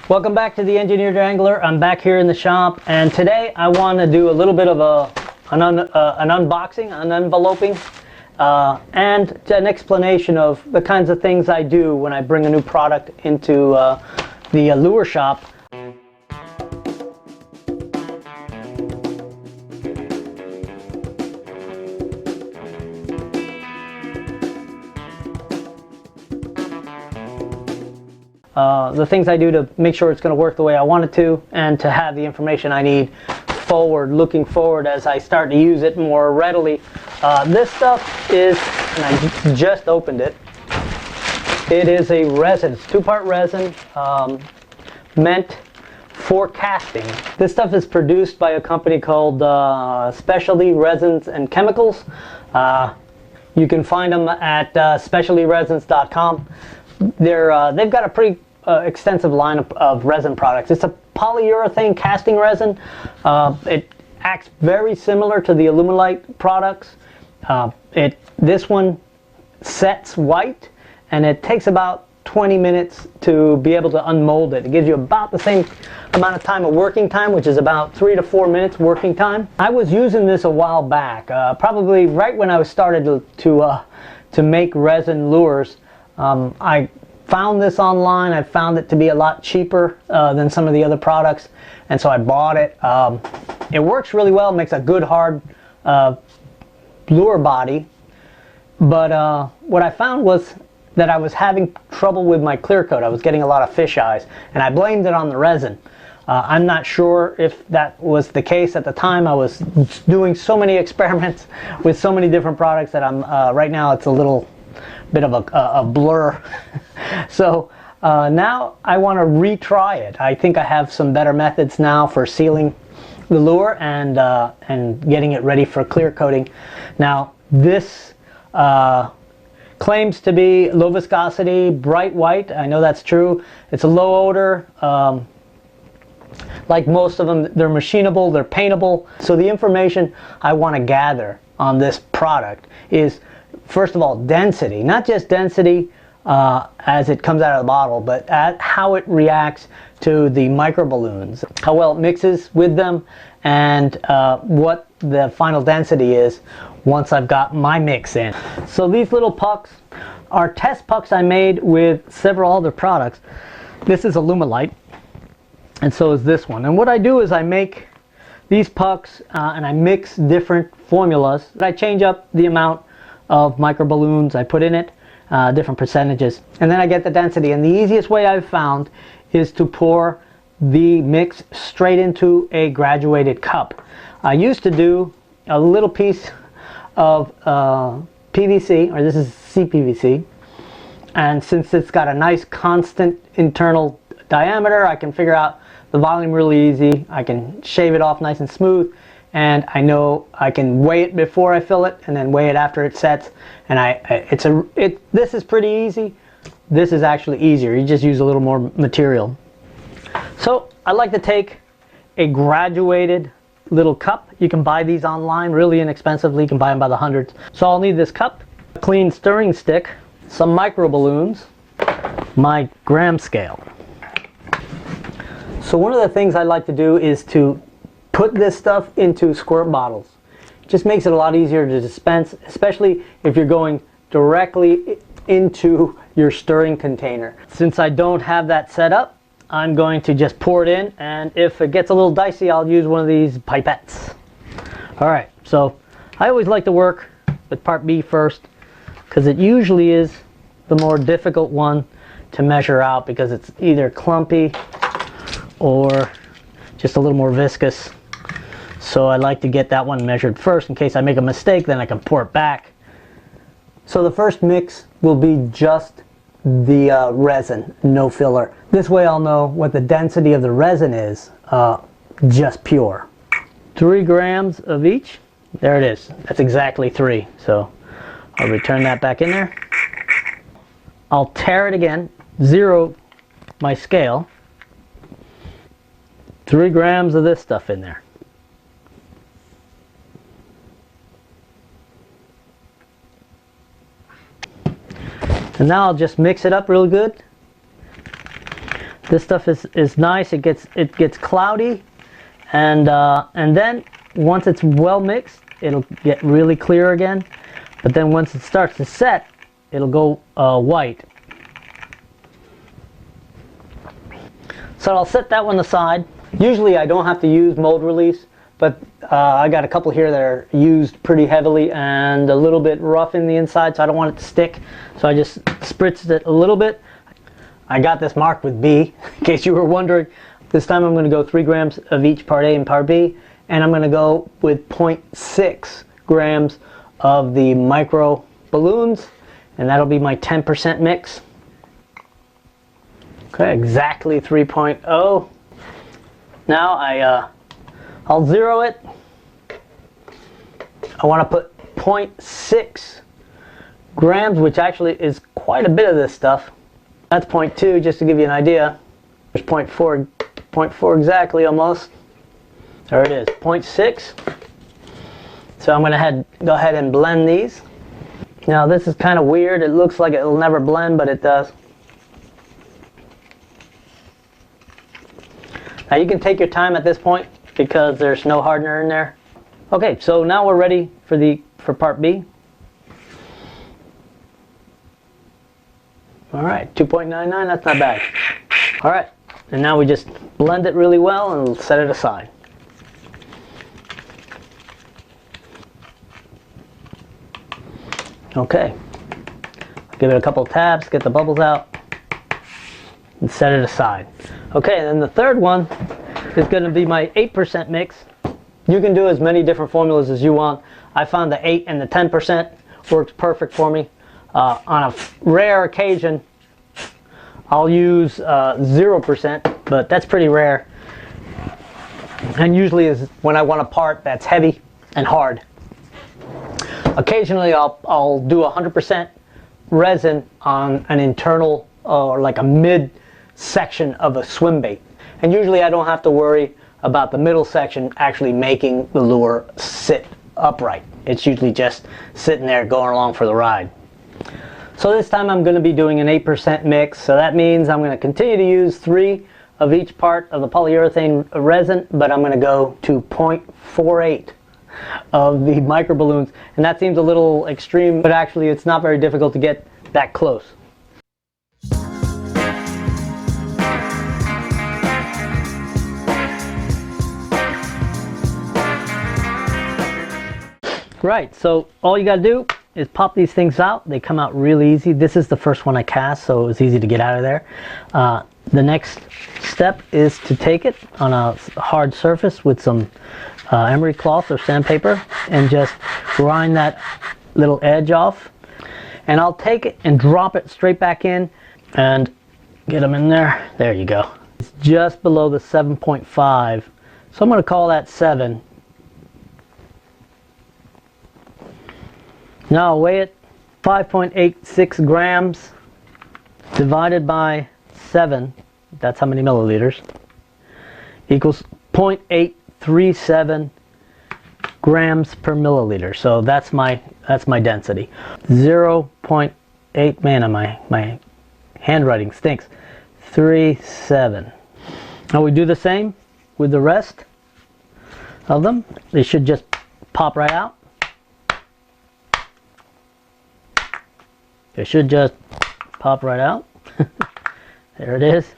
Welcome back to the Engineered Angler. I'm back here in the shop, and today I want to do a little bit of an unboxing, an enveloping, and an explanation of the kinds of things I do when I bring a new product into the lure shop. The things I do to make sure it's going to work the way I want it to, and to have the information I need looking forward as I start to use it more readily. This stuff is, and I just opened it, it is a resin. It's two-part resin meant for casting. This stuff is produced by a company called Specialty Resins and Chemicals. You can find them at specialtyresins.com. They've got a pretty extensive line of resin products. It's a polyurethane casting resin. It acts very similar to the Alumilite products. This one sets white, and it takes about 20 minutes to be able to unmold it. It gives you about the same amount of time of working time, which is about 3 to 4 minutes working time. I was using this a while back, probably right when I was started to make resin lures. I found this online. I found it to be a lot cheaper than some of the other products, and so I bought it. It works really well, makes a good hard lure body, but what I found was that I was having trouble with my clear coat. I was getting a lot of fish eyes, and I blamed it on the resin. I'm not sure if that was the case at the time. I was doing so many experiments with so many different products that right now it's a little bit of a blur. So now I want to retry it. I think I have some better methods now for sealing the lure and getting it ready for clear coating. Now this claims to be low viscosity, bright white. I know that's true. It's a low odor. Like most of them, they're machinable, they're paintable. So the information I want to gather on this product is, first of all, density. Not just density as it comes out of the bottle, but how it reacts to the microballoons, how well it mixes with them, and what the final density is once I've got my mix in. So these little pucks are test pucks I made with several other products. This is Alumilite, and so is this one. And what I do is I make these pucks and I mix different formulas. I change up the amount of microballoons I put in it, different percentages, and then I get the density. And the easiest way I've found is to pour the mix straight into a graduated cup. I used to do a little piece of PVC, or this is CPVC, and since it's got a nice constant internal diameter, I can figure out the volume really easy. I can shave it off nice and smooth, and I know I can weigh it before I fill it and then weigh it after it sets. And this is pretty easy. This is actually easier. You just use a little more material. So I like to take a graduated little cup. You can buy these online really inexpensively. You can buy them by the hundreds. So I'll need this cup, a clean stirring stick, some micro balloons, my gram scale. So one of the things I like to do is to put this stuff into squirt bottles. It just makes it a lot easier to dispense, especially if you're going directly into your stirring container. Since I don't have that set up, I'm going to just pour it in, and if it gets a little dicey, I'll use one of these pipettes. Alright, so I always like to work with part B first, because it usually is the more difficult one to measure out, because it's either clumpy or just a little more viscous. So I like to get that one measured first in case I make a mistake, then I can pour it back. So the first mix will be just the resin, no filler. This way I'll know what the density of the resin is, just pure. 3 grams of each. There it is. That's exactly 3. So I'll return that back in there. I'll tare it again, zero my scale. 3 grams of this stuff in there. And now I'll just mix it up real good. This stuff is nice. It gets cloudy, and then once it's well mixed, it'll get really clear again. But then once it starts to set, it'll go white. So I'll set that one aside. Usually I don't have to use mold release, but I got a couple here that are used pretty heavily and a little bit rough in the inside, so I don't want it to stick. So I just spritzed it a little bit. I got this marked with B, in case you were wondering. This time I'm going to go 3 grams of each part A and part B, and I'm going to go with 0.6 grams of the micro balloons, and that'll be my 10% mix. Okay, exactly 3.0. Now I'll zero it. I want to put 0.6 grams, which actually is quite a bit of this stuff. That's 0.2, just to give you an idea. There's 0.4 exactly almost. There it is, 0.6. So I'm going to go ahead and blend these. Now this is kind of weird. It looks like it'll never blend, but it does. Now you can take your time at this point because there's no hardener in there. Okay, so now we're ready for part B. All right, 2.99, that's not bad. All right, and now we just blend it really well and set it aside. Okay, give it a couple tabs, get the bubbles out, and set it aside. Okay, and then the third one is going to be my 8% mix. You can do as many different formulas as you want. I found the 8 and the 10% works perfect for me. On a rare occasion, I'll use 0%, but that's pretty rare. And usually is when I want a part that's heavy and hard. Occasionally I'll do 100% resin on an internal or like a mid section of a swim bait. And usually I don't have to worry about the middle section actually making the lure sit upright. It's usually just sitting there going along for the ride. So this time I'm going to be doing an 8% mix. So that means I'm going to continue to use 3 of each part of the polyurethane resin, but I'm going to go to 0.48 of the micro balloons. And that seems a little extreme, but actually it's not very difficult to get that close. Right, so all you gotta do is pop these things out. They come out really easy. This is the first one I cast, so it was easy to get out of there. The next step is to take it on a hard surface with some emery cloth or sandpaper and just grind that little edge off. And I'll take it and drop it straight back in and get them in there. There you go. It's just below the 7.5, so I'm going to call that 7. Now I'll weigh it. 5.86 grams divided by 7, that's how many milliliters, equals 0.837 grams per milliliter. So that's my density. 0.8, man, my handwriting stinks. 37. Now we do the same with the rest of them. They should just pop right out. It should just pop right out. There it is.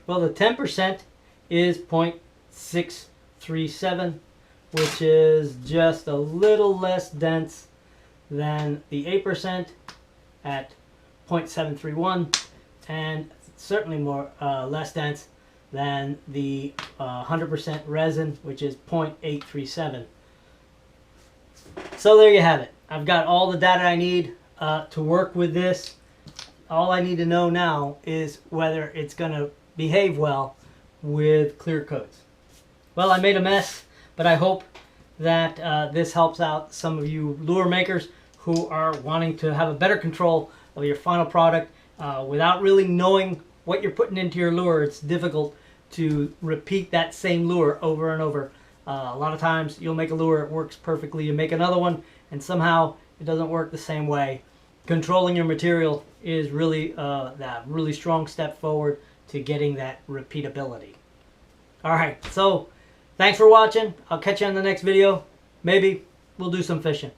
Well, the 10% is 0.637, which is just a little less dense than the 8% at 0.731, and certainly more less dense than the 100% resin, which is 0.837. So there you have it. I've got all the data I need to work with this. All I need to know now is whether it's going to behave well with clear coats. Well, I made a mess, but I hope that this helps out some of you lure makers who are wanting to have a better control of your final product without really knowing what you're putting into your lure. It's difficult to repeat that same lure over and over. A lot of times you'll make a lure, it works perfectly. You make another one and somehow it doesn't work the same way. Controlling your material is really that really strong step forward to getting that repeatability. Alright, so thanks for watching. I'll catch you in the next video. Maybe we'll do some fishing.